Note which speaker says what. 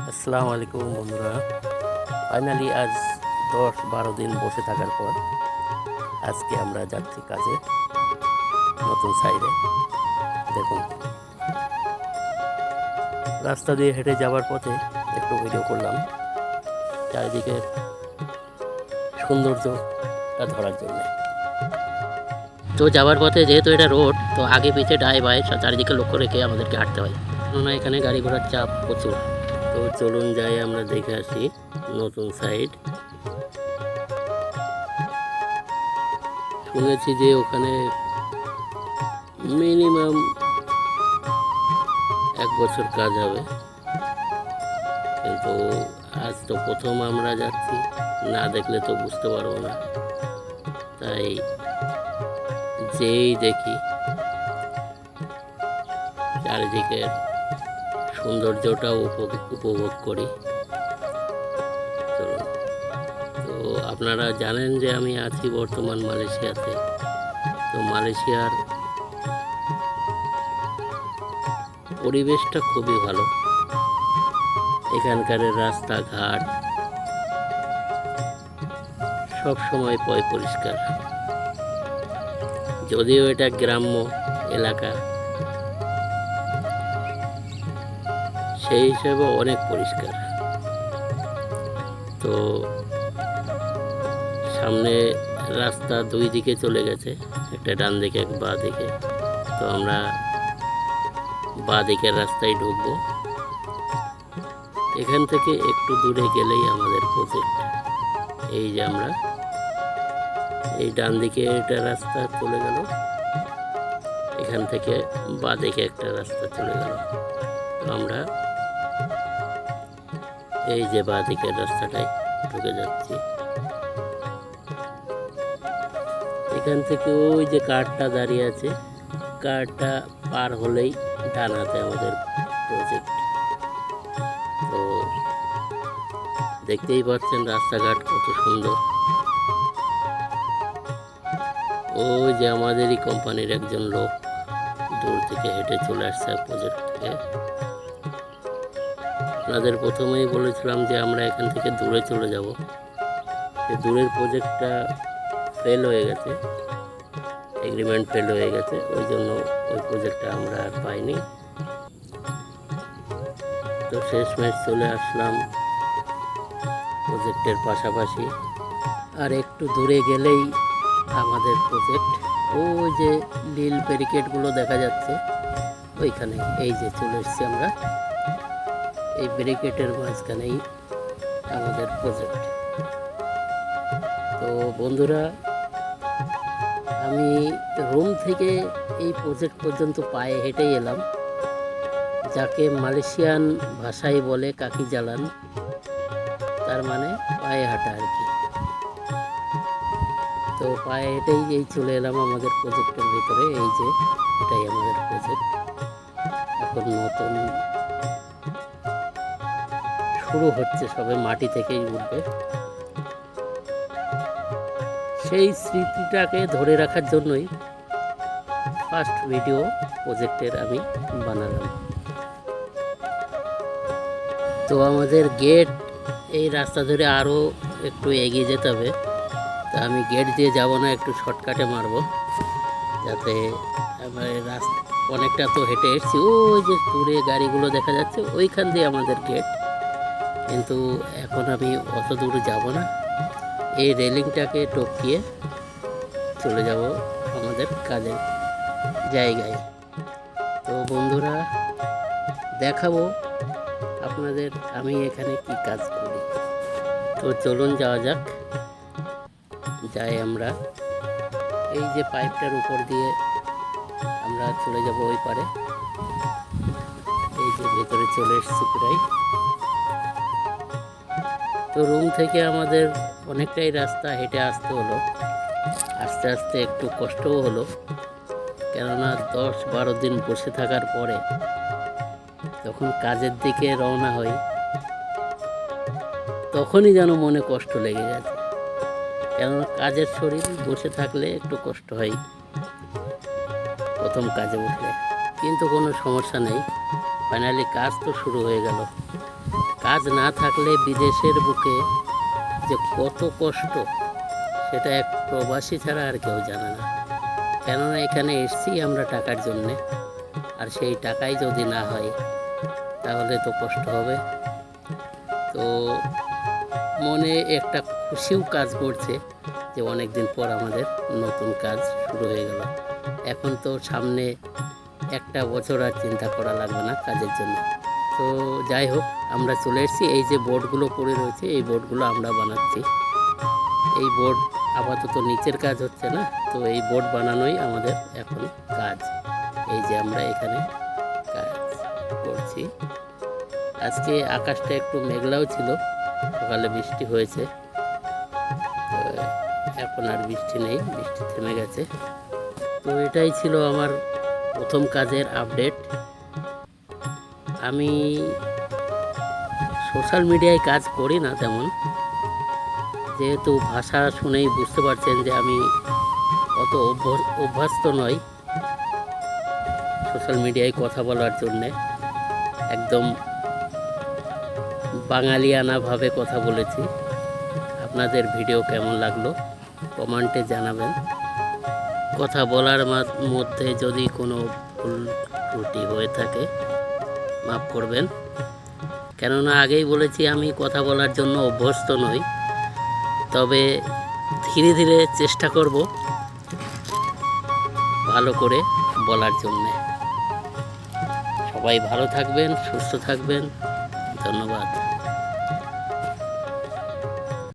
Speaker 1: আসসালামু আলাইকুম বন্ধুরা। ফাইনালি আজ 10-12 দিন বসে থাকার পর আজকে আমরা যাচ্ছি কাজে, নতুন সাইডে। দেখুন, রাস্তা দিয়ে হেঁটে যাওয়ার পথে একটু ভিডিও করলাম চারিদিকে সৌন্দর্যটা ধরার জন্য। তো যাওয়ার পথে যেহেতু এটা রোড, তো আগে পিছে ডায়ে বায়ে চারিদিকে লক্ষ্য রেখে আমাদেরকে হাঁটতে হয়, কেননা এখানে গাড়ি ঘোড়ার চাপ প্রচুর। তো চলুন যাই আমরা দেখে আসি নতুন সাইড। শুনেছি যে ওখানে মিনিমাম 1 বছর কাজ হবে, কিন্তু আজ তো প্রথম আমরা যাচ্ছি, না দেখলে তো বুঝতে পারবো না। তাই যেই দেখি চারিদিকের সৌন্দর্যটাও উপভোগ করি। তো আপনারা জানেন যে আমি আছি বর্তমান মালয়েশিয়াতে। তো মালয়েশিয়ার পরিবেশটা খুবই ভালো, এখানকার রাস্তাঘাট সব সময় পরিষ্কার। যদিও এটা গ্রাম্য এলাকা, সেই হিসেবে অনেক পরিষ্কার। তো সামনে রাস্তা দুই দিকে চলে গেছে, একটা ডান দিকে এক বাঁ দিকে। তো আমরা বাঁ দিকের রাস্তায় ঢুকবো। এখান থেকে একটু দূরে গেলেই আমাদের প্রজেক্ট। এই যে আমরা এই ডান দিকে একটা রাস্তা চলে গেল, এখান থেকে বাঁ দিকে একটা রাস্তা চলে গেল। তো আমরা এই যে বাঁ দিকের রাস্তাটায় ঢুকে যাচ্ছি। এখান থেকে ওই যে কারটা দাঁড়িয়ে আছে, কারটা পার হলেই ডান হাতে আমাদের প্রজেক্ট। তো দেখতেই পাচ্ছেন রাস্তাঘাট কত সুন্দর। ওই যে আমাদেরই কোম্পানির একজন লোক দূর থেকে হেঁটে চলে আসছে প্রজেক্ট থেকে। আপনাদের প্রথমেই বলেছিলাম যে আমরা এখান থেকে দূরে চলে যাব। দূরের প্রজেক্টটা ফেল হয়ে গেছে, এগ্রিমেন্ট ফেল হয়ে গেছে, ওই জন্য ওই প্রজেক্টটা আমরা আর পাইনি। তো শেষমেশ চলে আসলাম প্রজেক্টের পাশাপাশি। আর একটু দূরে গেলেই আমাদের প্রজেক্ট। ওই যে নীল ব্যারিকেডগুলো দেখা যাচ্ছে ওইখানে, এই যে চলে এসেছি আমরা। এই ব্যারিকেডের মাঝখানেই আমাদের প্রজেক্ট। তো বন্ধুরা, আমি রুম থেকে এই প্রজেক্ট পর্যন্ত পায়ে হেঁটেই এলাম, যাকে মালয়েশিয়ান ভাষায় বলে কাকি জালান, তার মানে পায়ে হাঁটা আর কি। তো পায়ে হেঁটেই এই চলে এলাম আমাদের প্রজেক্টের ভিতরে। এই যে এটাই আমাদের প্রজেক্ট। এখন নতুন শুরু হচ্ছে, সবে মাটি থেকেই উঠবে। সেই স্মৃতিটাকে ধরে রাখার জন্যই ফার্স্ট ভিডিও প্রজেক্টের আমি বানালাম। তো আমাদের গেট এই রাস্তা ধরে আরও একটু এগিয়ে যেতে হবে। তা আমি গেট দিয়ে যাব না, একটু শর্টকাটে মারব, যাতে আমার রাস্তা অনেকটা তো হেঁটে এসেছি। ওই যে দূরে গাড়িগুলো দেখা যাচ্ছে, ওইখান দিয়ে আমাদের গেট। কিন্তু এখন আমি অত দূর যাব না, এই রেলিংটাকে টপকিয়ে চলে যাব আমাদের কাজের জায়গায়। তো বন্ধুরা, দেখাবো আপনাদের আমি এখানে কি কাজ করি। তো চলুন যাওয়া যাক। যাই আমরা এই যে পাইপটার উপর দিয়ে আমরা চলে যাব ওই পারে। এই যে ভেতরে চলে এসেছি প্রায়। তো রুম থেকে আমাদের অনেকটাই রাস্তা হেঁটে আসতে হলো, আস্তে আস্তে একটু কষ্টও হলো, কেননা 10-12 দিন বসে থাকার পরে যখন কাজের দিকে রওনা হই, তখনই যেন মনে কষ্ট লেগে গেছে। কেননা কাজের শরীর, বসে থাকলে একটু কষ্ট হয় প্রথম কাজে উঠলে, কিন্তু কোনো সমস্যা নেই। ফাইনালি কাজ তো শুরু হয়ে গেল। কাজ না থাকলে বিদেশের বুকে যে কত কষ্ট সেটা এক প্রবাসী ছাড়া আর কেউ জানে না। কেননা এখানে এসছি আমরা টাকার জন্যে, আর সেই টাকাই যদি না হয় তাহলে তো কষ্ট হবে। তো মনে একটা খুশিও কাজ করছে যে অনেক দিন পর আমাদের নতুন কাজ শুরু হয়ে গেল। এখন তো সামনে একটা বছর আর চিন্তা করা লাগবে না কাজের জন্য। তো যাই হোক, আমরা চলে এসেছি। এই যে বোর্ডগুলো পড়ে রয়েছে এই বোর্ডগুলো আমরা বানাচ্ছি। এই বোর্ড আপাতত নিচের কাজ হচ্ছে না, তো এই বোর্ড বানানোই আমাদের এখন কাজ। এই যে আমরা এখানে কাজ করছি। আজকে আকাশটা একটু মেঘলাও ছিল, সকালে বৃষ্টি হয়েছে, তো এখন আর বৃষ্টি নেই, বৃষ্টি থেমে গেছে। তো এটাই ছিল আমার প্রথম কাজের আপডেট। আমি সোশ্যাল মিডিয়ায় কাজ করি না তেমন, যেহেতু ভাষা শুনেই বুঝতে পারছেন যে আমি অত অভ্যস্ত নই সোশ্যাল মিডিয়ায় কথা বলার জন্যে। একদম বাঙালিয়ানাভাবে কথা বলেছি। আপনাদের ভিডিও কেমন লাগলো কমেন্টে জানাবেন। কথা বলার মধ্যে যদি কোনো ভুল ত্রুটি হয়ে থাকে মাফ করবেন, কেননা আগেই বলেছি আমি কথা বলার জন্য অভ্যস্ত নই। তবে ধীরে ধীরে চেষ্টা করব ভালো করে বলার জন্যে। সবাই ভালো থাকবেন, সুস্থ থাকবেন। ধন্যবাদ।